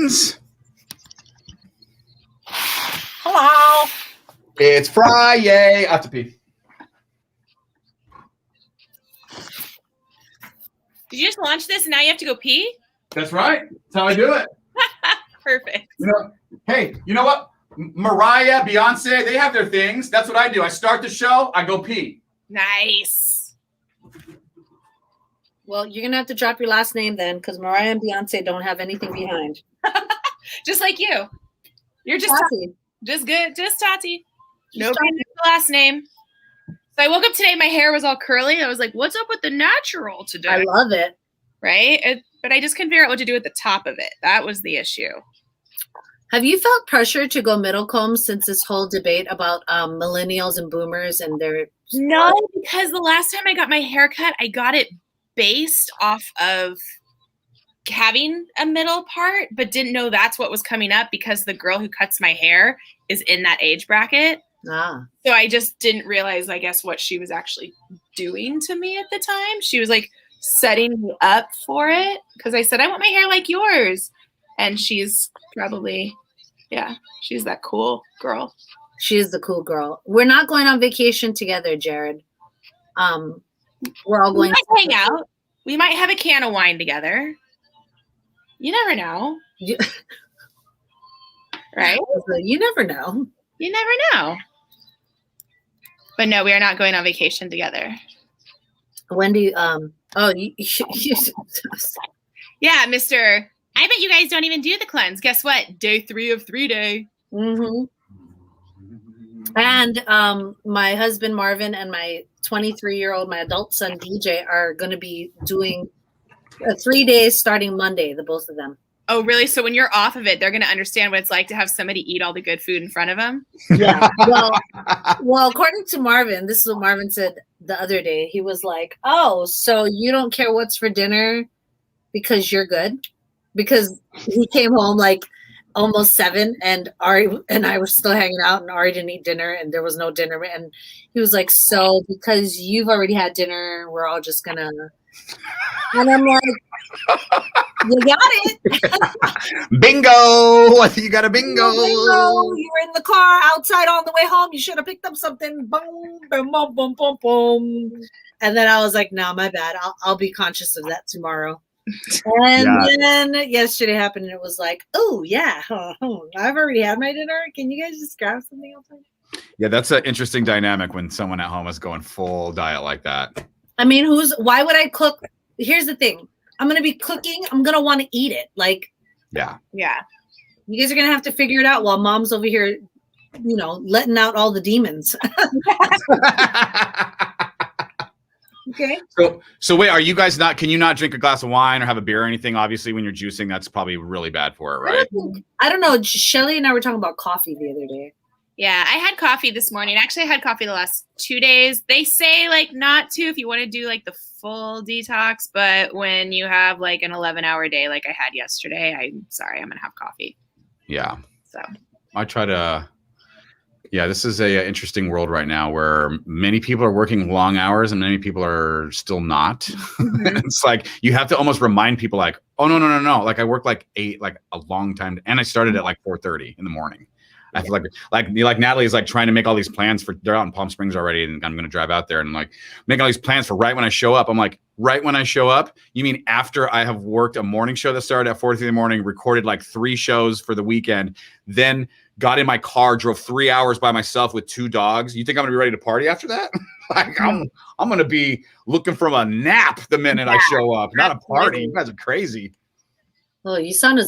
friends. Hello. It's Friday. I have to pee. Did you just launch this and now you have to go pee? That's right. That's how I do it. Perfect. Hey, you know what? Mariah, Beyonce, they have their things. That's what I do. I start the show. I go pee. Nice. Well, you're going to have to drop your last name then because Mariah and Beyonce don't have anything behind. Just like you. You're just Tati. Just good. Just Tati. Nobody knows the last name. So I woke up today. My hair was all curly. I was like, what's up with the natural today? I love it. Right? But I just couldn't figure out what to do at the top of it. That was the issue. Have you felt pressure to go middle comb since this whole debate about millennials and boomers and their... No, because the last time I got my hair cut, I got it based off of having a middle part, but didn't know that's what was coming up because the girl who cuts my hair is in that age bracket. So I just didn't realize, I guess, what she was actually doing to me at the time. She was like setting me up for it because I said, I want my hair like yours. And she's probably, she's that cool girl. She is the cool girl. We're not going on vacation together, Jared. We're all going to hang out. We might have a can of wine together. You never know. Right? You never know. You never know. But no, we are not going on vacation together. When do you, yeah, Mr. I bet you guys don't even do the cleanse. Guess what? Day 3 of 3 day. Mm-hmm. And my husband, Marvin, and my 23-year-old, my adult son, DJ, are going to be doing 3 days starting Monday, the both of them. Oh, really? So when you're off of it, they're going to understand what it's like to have somebody eat all the good food in front of them? Yeah. Well, according to Marvin, this is what Marvin said the other day. He was like, oh, so you don't care what's for dinner because you're good? Because he came home like almost 7 and Ari and I were still hanging out and Ari didn't eat dinner and there was no dinner. And he was like, so because you've already had dinner, we're all just going to... And I'm like, you got it. Bingo. You got a bingo. You were in the car outside on the way home. You should have picked up something. Boom, boom, boom, boom, boom, boom. And then I was like, no, my bad. I'll be conscious of that tomorrow. And then yesterday happened and it was like, oh, yeah, I've already had my dinner. Can you guys just grab something else? Yeah, that's an interesting dynamic when someone at home is going full diet like that. I mean, why would I cook? Here's the thing. I'm going to be cooking. I'm going to want to eat it. Like, yeah. You guys are going to have to figure it out while mom's over here, letting out all the demons. Okay. So wait, are you guys can you not drink a glass of wine or have a beer or anything? Obviously, when you're juicing, that's probably really bad for it, right? I don't know. Shelly and I were talking about coffee the other day. Yeah, I had coffee this morning. Actually, I had coffee the last 2 days. They say like not to if you want to do like the full detox, but when you have like an 11-hour day like I had yesterday, I'm sorry, I'm going to have coffee. Yeah. So I try to, this is a interesting world right now where many people are working long hours and many people are still not. Mm-hmm. It's like, you have to almost remind people like, oh, no. Like I work like 8, like a long time. And I started at like 4:30 in the morning. I feel like Natalie's like trying to make all these plans they're out in Palm Springs already and I'm going to drive out there and like make all these plans for right when I show up. I'm like, right when I show up, you mean after I have worked a morning show that started at 4:30 in the morning, recorded like 3 shows for the weekend, then got in my car, drove 3 hours by myself with 2 dogs. You think I'm going to be ready to party after that? Like I'm going to be looking for a nap the minute I show up, not a party. You guys are crazy. Well, you sound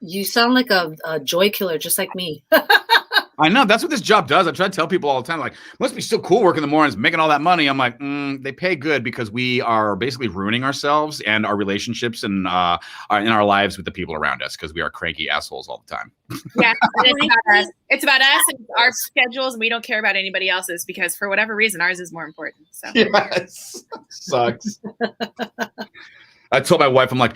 you sound like a joy killer, just like me. I know. That's what this job does. I try to tell people all the time, like, must be so cool working in the mornings, making all that money. I'm like, they pay good because we are basically ruining ourselves and our relationships and in our lives with the people around us because we are cranky assholes all the time. Yeah, it's about us and our schedules, and we don't care about anybody else's because for whatever reason, ours is more important. So yes, sucks. I told my wife, I'm like,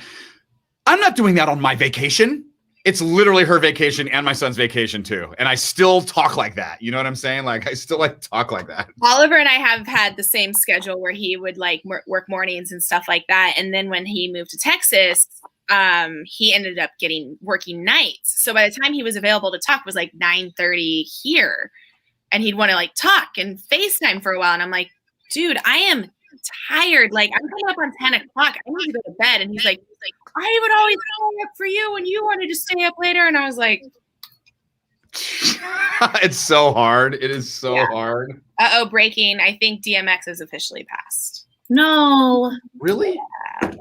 I'm not doing that on my vacation. It's literally her vacation and my son's vacation too. And I still talk like that. You know what I'm saying? Like I still like talk like that. Oliver and I have had the same schedule where he would like work mornings and stuff like that. And then when he moved to Texas, he ended up working nights. So by the time he was available to talk, it was like 9:30 here, and he'd want to like talk and FaceTime for a while. And I'm like, dude, I am tired. Like, I'm coming up on 10 o'clock. I need to go to bed. And he's like, I would always stay up for you when you wanted to stay up later. And I was like, it's so hard. It is so hard. Breaking. I think DMX is officially passed. No. Really? Yeah.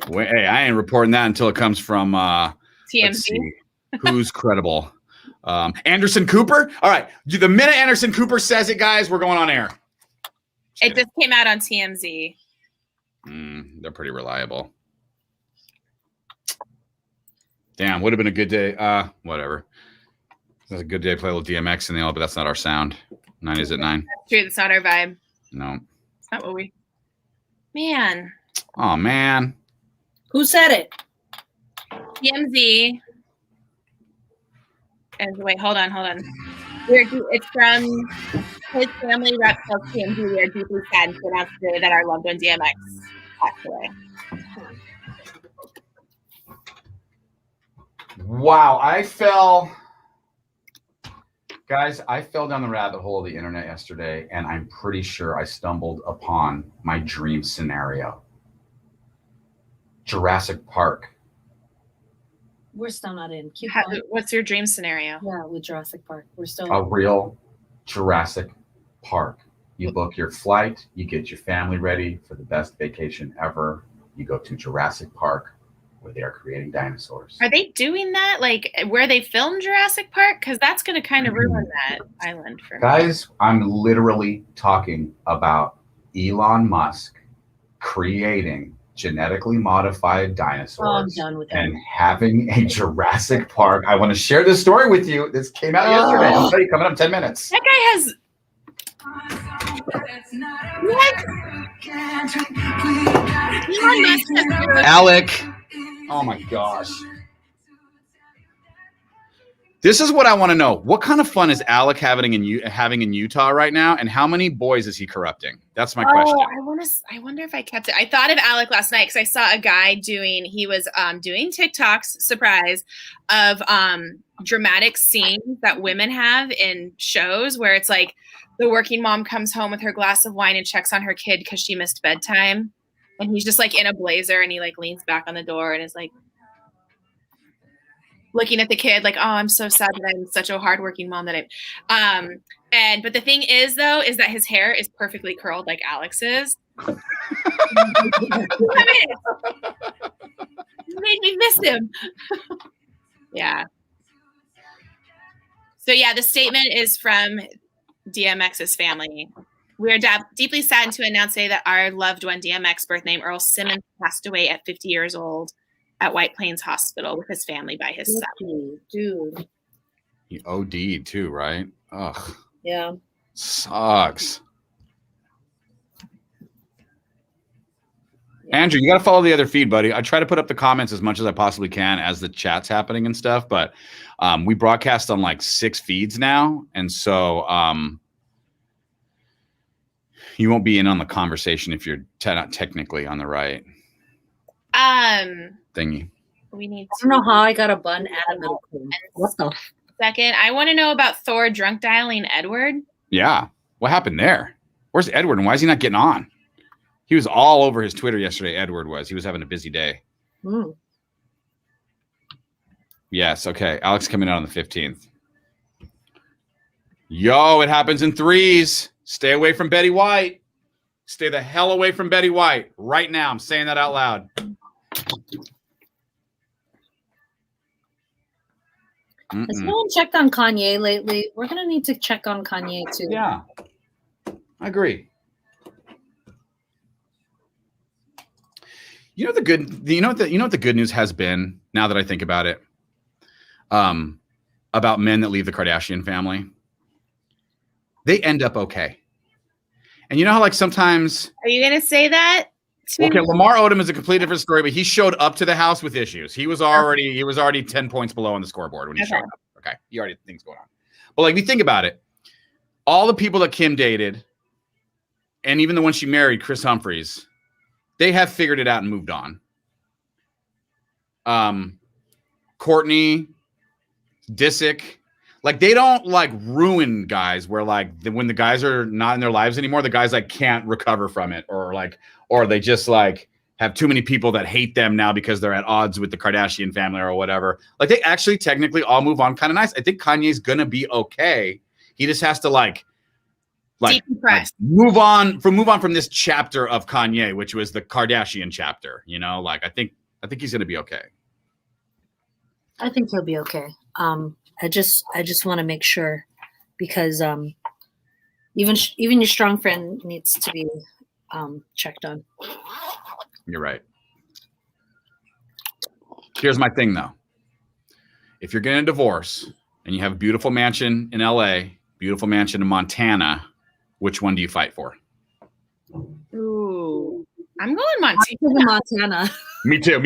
Wait, hey, I ain't reporting that until it comes from TMZ. Who's credible? Anderson Cooper. All right. The minute Anderson Cooper says it, guys, we're going on air. It just came out on TMZ. They're pretty reliable. Damn, would have been a good day. Whatever. It's a good day to play a little DMX in the L, but that's not our sound. 9 is at 9. That's true. That's not our vibe. No. It's not what we. Man. Oh, man. Who said it? TMZ. And wait, hold on. It's from his family rep tells TMZ we are deeply saddened to announce today that our loved one DMX passed away. Wow, I fell down the rabbit hole of the internet yesterday, and I'm pretty sure I stumbled upon my dream scenario. Jurassic Park. We're still not in. What's your dream scenario? Yeah, with Jurassic Park. We're still a real Jurassic Park. You book your flight, you get your family ready for the best vacation ever. You go to Jurassic Park, where they are creating dinosaurs. Are they doing that? Like where they filmed Jurassic Park? Because that's going to kind of ruin that island for me. Guys, I'm literally talking about Elon Musk creating genetically modified dinosaurs and having a Jurassic Park. I want to share this story with you. This came out yesterday. I'll tell you, coming up in 10 minutes. That guy has... What? Alec. Oh my gosh. This is what I want to know. What kind of fun is Alec having in Utah right now, and how many boys is he corrupting? That's my question. I wonder if I kept it. I thought of Alec last night because I saw a guy doing TikToks, surprise, of dramatic scenes that women have in shows where it's like the working mom comes home with her glass of wine and checks on her kid because she missed bedtime. And he's just like in a blazer and he like leans back on the door and is like looking at the kid like, oh, I'm so sad that I'm such a hardworking mom that but the thing is though, is that his hair is perfectly curled like Alex's. It made me miss him. Yeah. So yeah, the statement is from DMX's family. We are deeply saddened to announce today that our loved one DMX, birth name Earl Simmons, passed away at 50 years old at White Plains Hospital with his family by his side. Dude. He OD'd too, right? Ugh. Yeah. Sucks. Yeah. Andrew, you got to follow the other feed, buddy. I try to put up the comments as much as I possibly can as the chat's happening and stuff, but we broadcast on like 6 feeds now. And so you won't be in on the conversation if you're not technically on the right thingy. We need I don't know how I got a bun and a milk cream. What the second? I want to know about Thor drunk dialing Edward. Yeah. What happened there? Where's Edward and why is he not getting on? He was all over his Twitter yesterday. Edward was. He was having a busy day. Yes. Okay. Alex coming out on the 15th. Yo, it happens in 3s. Stay away from Betty White. Stay the hell away from Betty White. Right now. I'm saying that out loud. Has no one checked on Kanye lately? We're going to need to check on Kanye too. Yeah. I agree. You know what the good news has been, now that I think about it, about men that leave the Kardashian family? They end up okay. And you know how like sometimes are you gonna say that? Okay, Lamar Odom is a completely different story, but he showed up to the house with issues. He was already 10 points below on the scoreboard when he showed up. Okay. He already had things going on. But like, if you think about it, all the people that Kim dated, and even the one she married, Chris Humphries, they have figured it out and moved on. Courtney, Disick. Like they don't like ruin guys where like when the guys are not in their lives anymore, the guys like can't recover from it or they just like have too many people that hate them now because they're at odds with the Kardashian family or whatever. Like they actually technically all move on kind of nice. I think Kanye's gonna be okay. He just has to like move on from this chapter of Kanye, which was the Kardashian chapter. You know, like I think he's gonna be okay. I think he'll be okay. I just want to make sure because even your strong friend needs to be checked on. You're right. Here's my thing though. If you're getting a divorce and you have a beautiful mansion in LA, beautiful mansion in Montana, which one do you fight for? Ooh, I'm going Montana. Montana. Me too.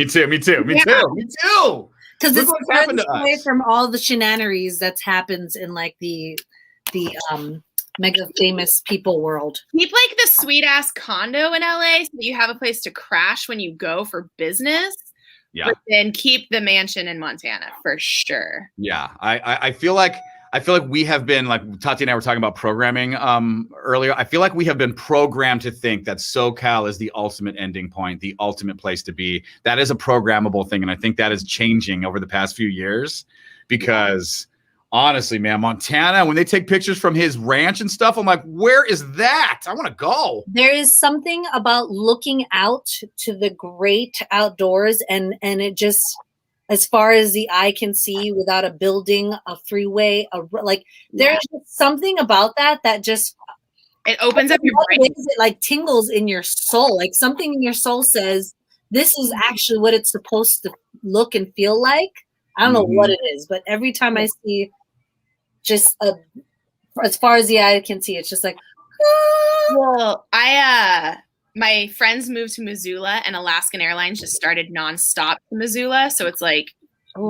Because it's further away from all the shenanigans that happens in like the mega famous people world. Keep like the sweet ass condo in LA so that you have a place to crash when you go for business. Yeah. But then keep the mansion in Montana for sure. Yeah. I feel like we have been, like Tati and I were talking about programming earlier. I feel like we have been programmed to think that SoCal is the ultimate ending point, the ultimate place to be. That is a programmable thing. And I think that is changing over the past few years because honestly, man, Montana, when they take pictures from his ranch and stuff, I'm like, where is that? I want to go. There is something about looking out to the great outdoors and it just, as far as the eye can see, without a building, a freeway, there's just something about that just it opens up your brain. It like tingles in your soul. Like something in your soul says, "This is actually what it's supposed to look and feel like." I don't know what it is, but every time I see, just as far as the eye can see, it's just like. Well, my friends moved to Missoula and Alaskan Airlines just started nonstop to Missoula. So it's like,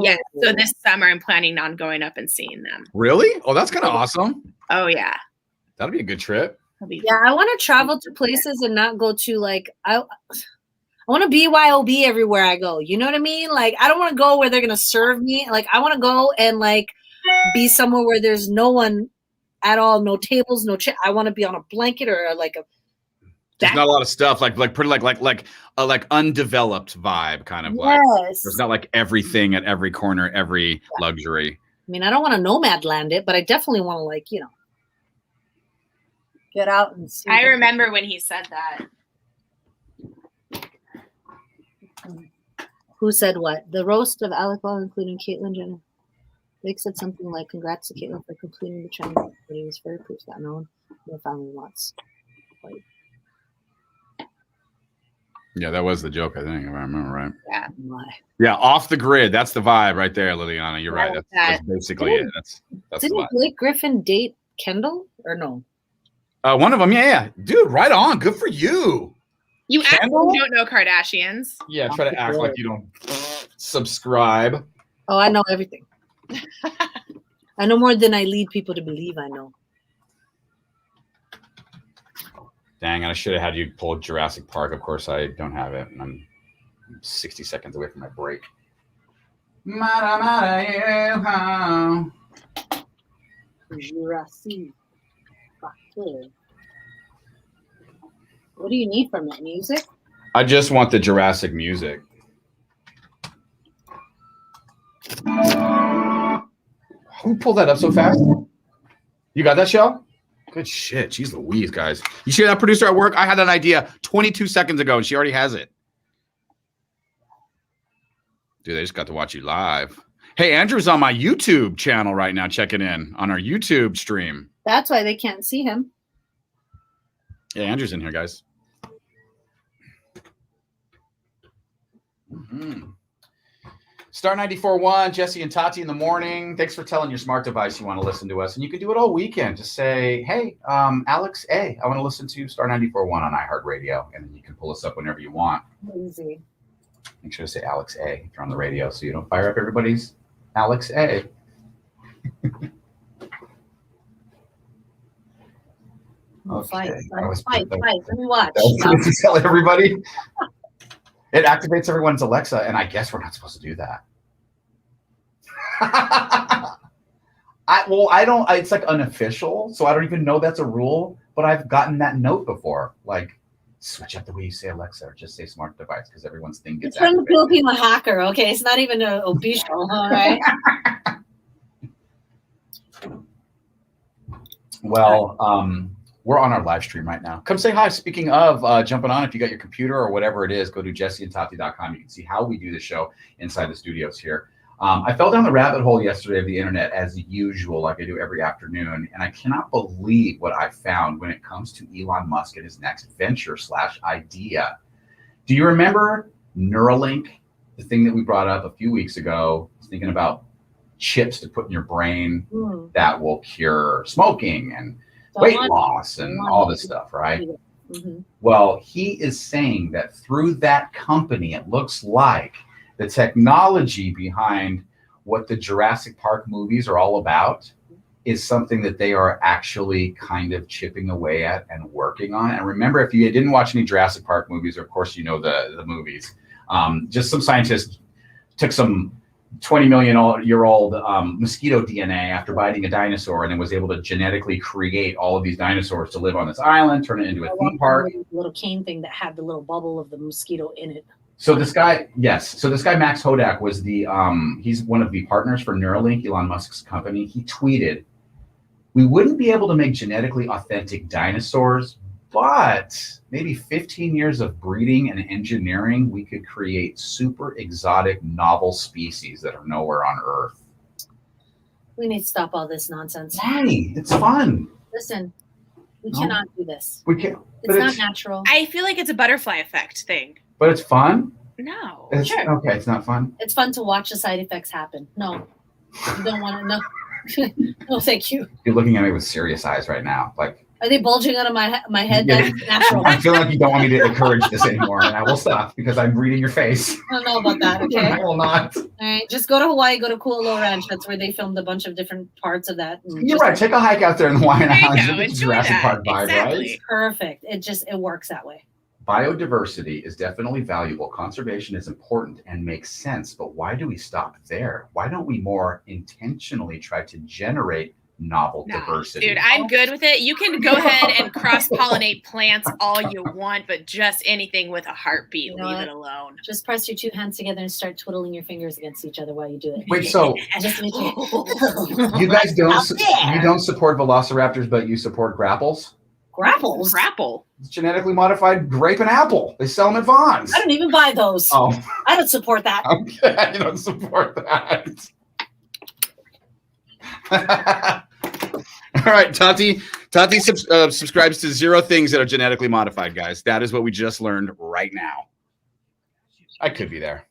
yeah. So this summer I'm planning on going up and seeing them. Really? Oh, that's kind of awesome. Oh, yeah. That'll be a good trip. Yeah, I want to travel to places and not go to like, I want to BYOB everywhere I go. You know what I mean? Like, I don't want to go where they're going to serve me. Like, I want to go and like be somewhere where there's no one at all, no tables, no chair. I want to be on a blanket or like a. There's not a lot of stuff like pretty like undeveloped vibe kind of like. Yes. There's not like everything at every corner, every luxury. I mean, I don't want to nomad land it, but I definitely want to like, get out and see. I remember when he said that. Who said what? The roast of Alec Baldwin, including Caitlyn Jenner. Vic said something like, "Congrats to Caitlyn for completing the challenge, but he was very proof that no one in the family wants." Like, yeah, that was the joke, I think, if I remember right. Yeah. Yeah, off the grid. That's the vibe right there, Liliana. You're right. That's basically it. That's didn't Blake Griffin date Kendall or no? One of them, yeah. Dude, right on. Good for you. You actually don't know Kardashians. Yeah, try to act like you don't subscribe. Oh, I know everything. I know more than I lead people to believe I know. Dang, I should have had you pull Jurassic Park. Of course, I don't have it, and I'm 60 seconds away from my break. Jurassic Park. What do you need from it? Music? I just want the Jurassic music. Who pulled that up so fast? You got that, Shell? Good shit. Jeez Louise, guys. You see that producer at work? I had an idea 22 seconds ago, and she already has it. Dude, they just got to watch you live. Hey, Andrew's on my YouTube channel right now, checking in on our YouTube stream. That's why they can't see him. Yeah, Andrew's in here, guys. Star 94.1, Jesse and Tati in the morning. Thanks for telling your smart device you want to listen to us. And you can do it all weekend. Just say, hey, Alex A, I want to listen to Star 94.1 on iHeartRadio. And then you can pull us up whenever you want. Easy. Make sure to say Alex A if you're on the radio so you don't fire up everybody's Alex A. Okay. Fight. Let me watch. To tell everybody. It activates everyone's Alexa, and I guess we're not supposed to do that. I don't. It's like unofficial, so I don't even know that's a rule. But I've gotten that note before, like switch up the way you say Alexa, or just say smart device, because everyone's thing gets. It's from the Filipino hacker. Okay, it's not even an official. All right. Well, we're on our live stream right now. Come say hi. Speaking of jumping on, if you got your computer or whatever it is, go to jesseandtati.com. You can see how we do the show inside the studios here. I fell down the rabbit hole yesterday of the internet as usual, like I do every afternoon, and I cannot believe what I found when it comes to Elon Musk and his next venture / idea. Do you remember Neuralink, the thing that we brought up a few weeks ago? I was thinking about chips to put in your brain that will cure smoking and weight loss and all this stuff, right? Mm-hmm. Well, he is saying that through that company, it looks like the technology behind what the Jurassic Park movies are all about is something that they are actually kind of chipping away at and working on. And remember, if you didn't watch any Jurassic Park movies, or of course you know the movies, just some scientists took some 20 million year old mosquito DNA after biting a dinosaur, and then was able to genetically create all of these dinosaurs to live on this island, turn it into a theme park. Little cane thing that had the little bubble of the mosquito in it. So this guy, Max Hodak was he's one of the partners for Neuralink, Elon Musk's company. He tweeted, "We wouldn't be able to make genetically authentic dinosaurs, but maybe 15 years of breeding and engineering, we could create super exotic, novel species that are nowhere on Earth." We need to stop all this nonsense. Why? It's fun. Listen, we cannot do this. We can't. It's not natural. I feel like it's a butterfly effect thing. But it's fun? No. Sure. Okay, it's not fun. It's fun to watch the side effects happen. No. You don't want to know. No, thank you. You're looking at me with serious eyes right now. Like, are they bulging out of my head? Yeah. That's natural. I feel like you don't want me to encourage this anymore, and I will stop because I'm reading your face. I don't know about that, okay? I will not. All right, just go to Hawaii, go to Kualoa Ranch. That's where they filmed a bunch of different parts of that. You're right. Take a hike out there in the Hawaiian Islands. You get the Jurassic Park vibe, right? Perfect. It works that way. Biodiversity is definitely valuable. Conservation is important and makes sense, but why do we stop there? Why don't we more intentionally try to generate novel diversity? Dude, I'm good with it. You can go ahead and cross-pollinate plants all you want, but just anything with a heartbeat, leave it alone. Just press your two hands together and start twiddling your fingers against each other while you do it. Wait, so you guys don't support velociraptors, but you support grapples? Grapples? Grapple. It's genetically modified grape and apple. They sell them at Vaughn's. I don't even buy those. Oh. I don't support that. Okay, you don't support that. All right, Tati subscribes to 0 things that are genetically modified, guys. That is what we just learned right now. I could be there.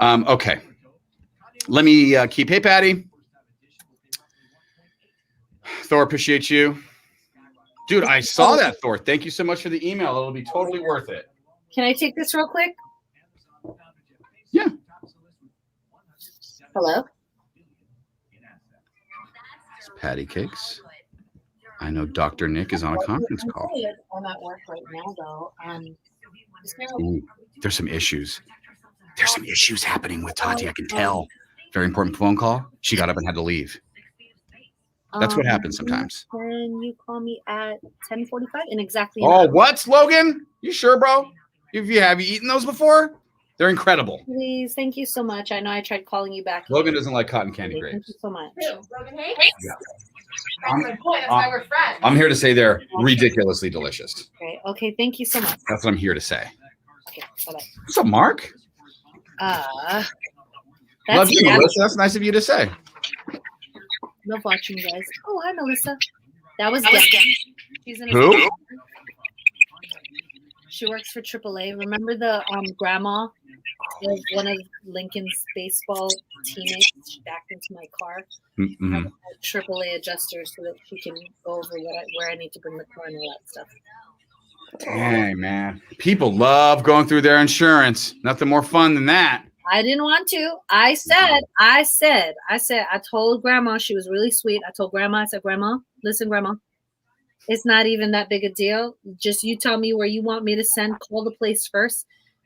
Okay. Let me keep. Hey, Patty. Thor, appreciate you. Dude, I saw that, Thor. Thank you so much for the email. It'll be totally worth it. Can I take this real quick? Yeah. Hello? It's Patty Cakes. I know Dr. Nick is on a conference call. I'm at work right now, though. Ooh, there's some issues. There's some issues happening with Tati. I can tell. Very important phone call. She got up and had to leave. That's what happens sometimes. Can you call me at 10:45 and exactly? Oh, what, Logan? You sure, bro? Have you eaten those before? They're incredible. Please, thank you so much. I know I tried calling you back. Logan doesn't like cotton candy grapes. Thank you so much. Logan Hayes? Yeah. That's why we're friends. I'm here to say they're ridiculously delicious. Okay, thank you so much. That's what I'm here to say. Okay, bye-bye. What's up, Mark? Love you, Melissa. That's nice of you to say. Love watching you guys. Oh, hi, Melissa. That was She's in Who? She works for AAA. Remember the grandma of one of Lincoln's baseball teammates? She backed into my car. Mm-hmm. I'm a AAA adjuster so that she can go over where I need to bring the car and all that stuff. Dang, man. People love going through their insurance. Nothing more fun than that. I didn't want to. I told grandma, she was really sweet. I told grandma, I said, Grandma, listen, Grandma, It's not even that big a deal. Just you tell me where you want me to send. Call the place first.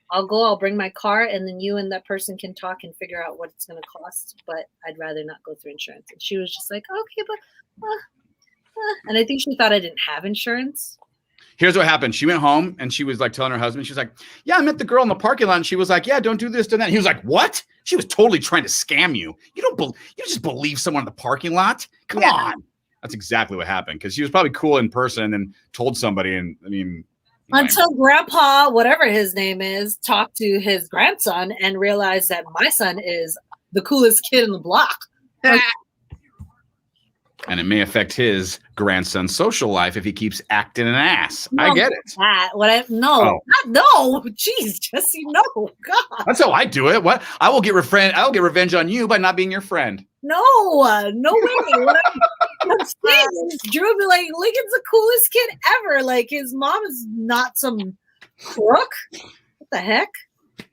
I'll go. I'll bring my car, and then you and that person can talk and figure out what it's going to cost. But I'd rather not go through insurance. And she was just like, okay, but, and I think she thought I didn't have insurance. Here's what happened. She went home and she was like telling her husband, she was like, yeah, I met the girl in the parking lot. And she was like, yeah, don't do this, do that. And he was like, what? She was totally trying to scam you. You just believe someone in the parking lot? Come on. That's exactly what happened. Because she was probably cool in person and then told somebody. And I mean, until Grandpa, whatever his name is, talked to his grandson and realized that my son is the coolest kid in the block. And it may affect his grandson's social life if he keeps acting an ass. No, I get it. No. Jeez, Jesse, no. God. That's how I do it. What? I will get revenge on you by not being your friend. No way. What I'm saying is, Drew would be like, Lincoln's the coolest kid ever. Like, his mom is not some crook. What the heck?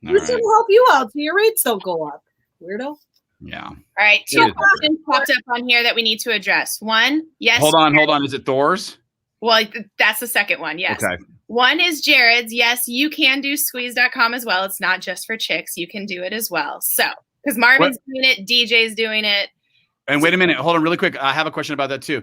Who's going to help you out so your rates don't go up? Weirdo. Yeah. All right. 2 questions popped up on here that we need to address. One, yes. Hold on. Is it Thor's? Well, that's the second one. Yes. Okay. One is Jared's. Yes, you can do squeeze.com as well. It's not just for chicks. You can do it as well. So, because Marvin's doing it, DJ's doing it. And wait a minute. Hold on really quick. I have a question about that too.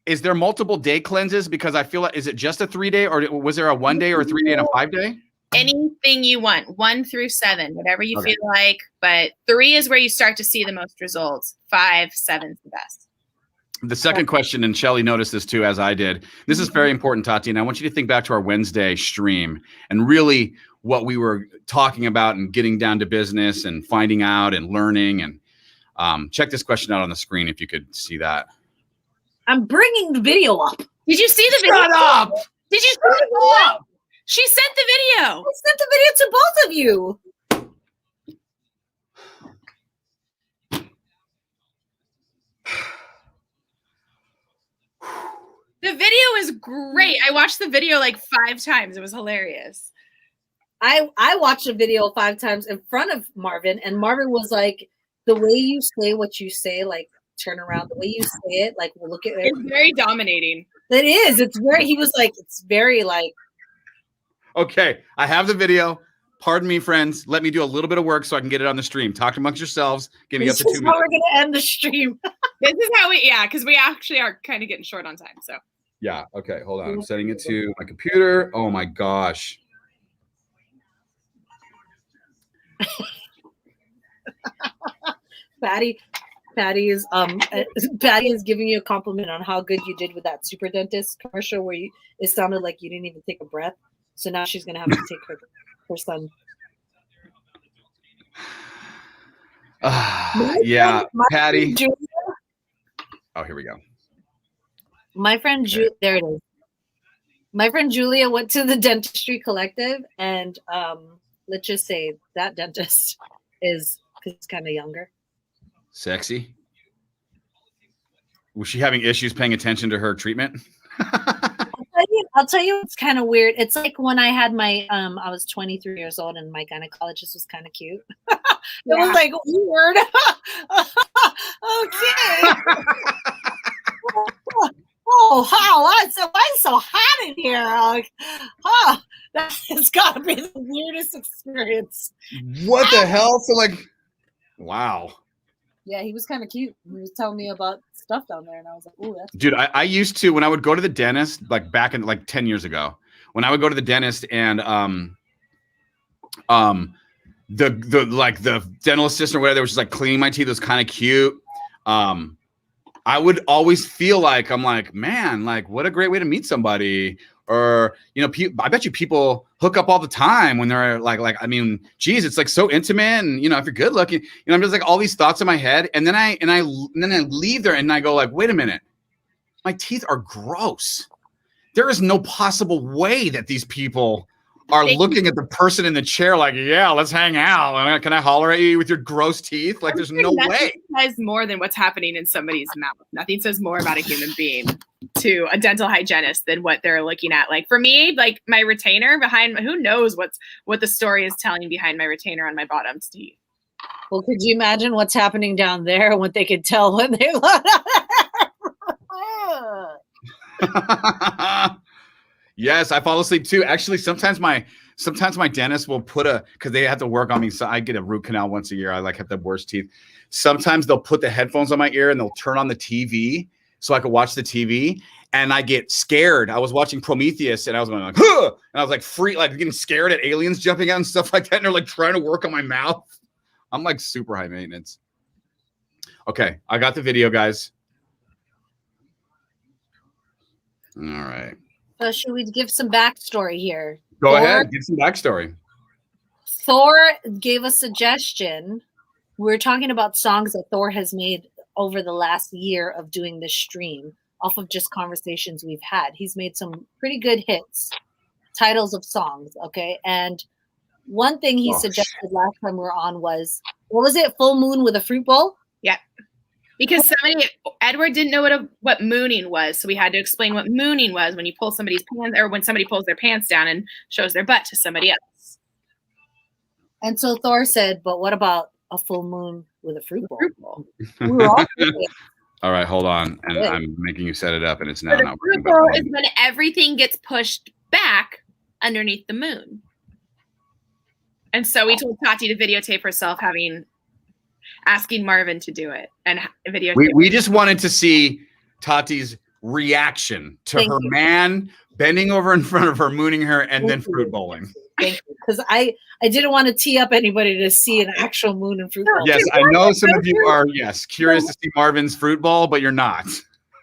Is there multiple day cleanses? Because I feel like, is it just a 3-day or was there a 1-day or a 3-day and a 5-day? Anything you want, 1 through 7, whatever you feel like. But 3 is where you start to see the most results. 5, 7's the best. The second question, and Shelly noticed this too, as I did. This is very important, Tati, and I want you to think back to our Wednesday stream and really what we were talking about and getting down to business and finding out and learning. And check this question out on the screen if you could see that. I'm bringing the video up. Did you see the video? Shut up! Did you see the video? She sent the video. I sent the video to both of you. The video is great. I watched the video like 5 times. It was hilarious. I watched the video 5 times in front of Marvin, and Marvin was like, the way you say what you say, like turn around, the way you say it, like look at it. It's very dominating. It is. It's very, he was like, it's very like. Okay, I have the video. Pardon me, friends. Let me do a little bit of work so I can get it on the stream. Talk amongst yourselves. Give me up to 2 minutes. This is how we're going to end the stream. This is how because we actually are kind of getting short on time. So. Yeah, okay, hold on. I'm setting it to my computer. Oh my gosh. Patty is giving you a compliment on how good you did with that Super Dentist commercial where it sounded like you didn't even take a breath. So now she's gonna have to take her son. Yeah, Patty. Oh, here we go. My friend there it is. My friend Julia went to the dentistry collective, and let's just say that dentist is kind of younger. Sexy. Was she having issues paying attention to her treatment? I'll tell you, it's kind of weird. It's like when I had my, I was 23 years old and my gynecologist was kind of cute. It was like weird. Okay. Oh, wow. Why is so hot in here? Like, it's got to be the weirdest experience. What the hell? So like, wow. Yeah, he was kind of cute. He was telling me about stuff down there, and I was like, "Oh, that's." Dude, I used to, when I would go to the dentist, like back in like 10 years ago, when I would go to the dentist and the dental assistant or whatever, was just like cleaning my teeth, was kind of cute. I would always feel like I'm like, man, like what a great way to meet somebody. Or, you know, I bet you people hook up all the time when they're like, I mean, geez, it's like so intimate. And, you know, if you're good looking, you know, I'm just like all these thoughts in my head. And then I leave there and I go like, wait a minute, my teeth are gross. There is no possible way that these people are looking at the person in the chair like, yeah, let's hang out. Can I holler at you with your gross teeth? Like, there's no way. Says more than what's happening in somebody's mouth. Nothing says more about a human being to a dental hygienist than what they're looking at. Like for me, like my retainer behind, who knows what the story is telling behind my retainer on my bottom teeth. Well, could you imagine what's happening down there and what they could tell when they Yes, I fall asleep too. Actually, sometimes my dentist will put because they have to work on me. So I get a root canal once a year. I like have the worst teeth. Sometimes they'll put the headphones on my ear and they'll turn on the TV so I could watch the TV. And I get scared. I was watching Prometheus and I was going like, huh! And I was like getting scared at aliens jumping out and stuff like that. And they're like trying to work on my mouth. I'm like super high maintenance. Okay, I got the video, guys. All right. Should we give some backstory here? Go ahead, give some backstory. Thor gave a suggestion. We're talking about songs that Thor has made over the last year of doing this stream off of just conversations we've had. He's made some pretty good hits, titles of songs, okay? And one thing he suggested last time we were on was, what was it? Full Moon with a Fruit Bowl? Yeah. Because Edward didn't know what mooning was, so we had to explain what mooning was when you pull somebody's pants, or when somebody pulls their pants down and shows their butt to somebody else. And so Thor said, but what about a full moon with a fruit bowl? We were all all right, hold on. And I'm making you set it up, and it's now so not working. The fruit bowl is when everything gets pushed back underneath the moon. And so we told Tati to videotape herself asking Marvin to do it and videotape. We just wanted to see Tati's reaction to her man bending over in front of her, mooning her, and then fruit bowling. Thank you. Because I didn't want to tee up anybody to see an actual moon and fruit bowl. Yes, I know some of you are, curious to see Marvin's fruit bowl, but you're not.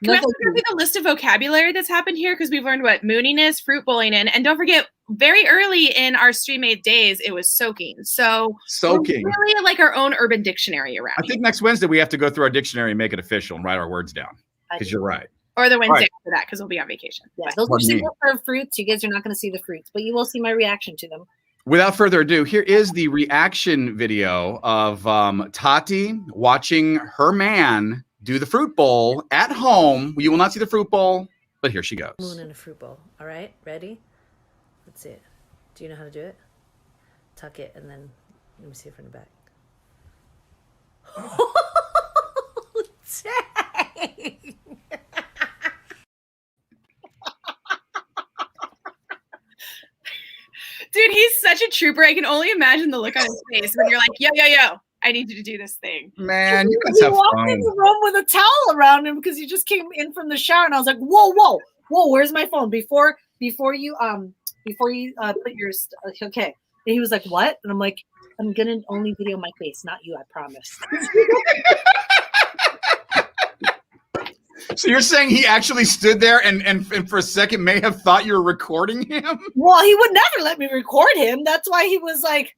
Can I give you the list of vocabulary that's happened here? Because we've learned what mooning is, fruit bowling in, and don't forget, very early in our stream made days, it was soaking. So soaking, really like our own urban dictionary around. I think next Wednesday we have to go through our dictionary and make it official and write our words down. Because you're right. Or the Wednesday after that, because we'll be on vacation. Yeah, those are single serve fruits. You guys are not going to see the fruits, but you will see my reaction to them. Without further ado, here is the reaction video of Tati watching her man do the fruit bowl at home. You will not see the fruit bowl, but here she goes. Moon and a fruit bowl. All right, ready? Let's see it. Do you know how to do it? Tuck it and then let me see it from the back. Dang! Dude, he's such a trooper. I can only imagine the look on his face when you're like, yo, I need you to do this thing. Man, you guys have walked fun. in the room with a towel around him because he just came in from the shower, and I was like, whoa, where's my phone? Before you put your okay. And he was like, what? And I'm like, I'm gonna only video my face, not you, I promise. So you're saying he actually stood there and for a second may have thought you were recording him? Well, he would never let me record him. That's why he was like,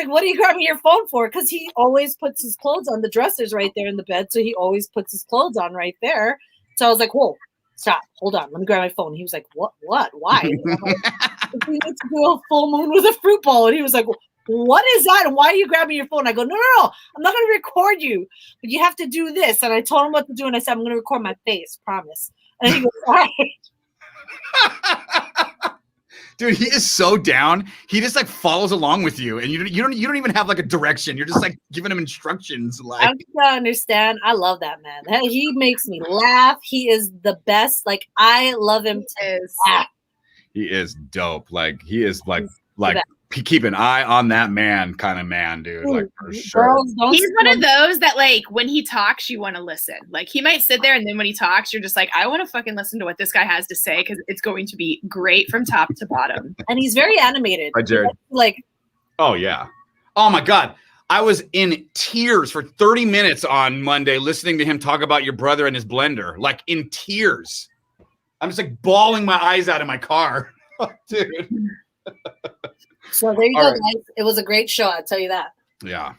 what are you grabbing your phone for? Because he always puts his clothes on. The dresser's right there in the bed, so he always puts his clothes on right there. So I was like, whoa, stop, hold on, let me grab my phone. He was like, what, why? And I'm like, we need to do a full moon with a fruit bowl. And he was like, what is that? And why are you grabbing your phone? I go, no, I'm not going to record you, but you have to do this. And I told him what to do, and I said, I'm going to record my face, promise. And he goes, all right. Dude, he is so down. He just like follows along with you, and you don't even have like a direction. You're just like giving him instructions. Like, I don't understand. I love that man. He makes me laugh. He is the best. Like, I love him. He is dope. Like, he is like keep an eye on that man kind of man, dude. Like, for sure. He's one of those that, like, when he talks, you want to listen. Like, he might sit there, and then when he talks, you're just like, I want to fucking listen to what this guy has to say, because it's going to be great from top to bottom. And he's very animated. Hi, Jared. Like, oh yeah. Oh my God. I was in tears for 30 minutes on Monday listening to him talk about your brother and his blender. Like, in tears. I'm just like bawling my eyes out in my car. Dude. So there you go, guys. It was a great show, I'll tell you that. Yeah.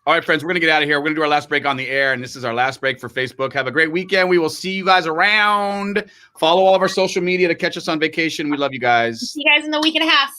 All right, friends, we're going to get out of here. We're going to do our last break on the air, and this is our last break for Facebook. Have a great weekend. We will see you guys around. Follow all of our social media to catch us on vacation. We love you guys. See you guys in the week and a half.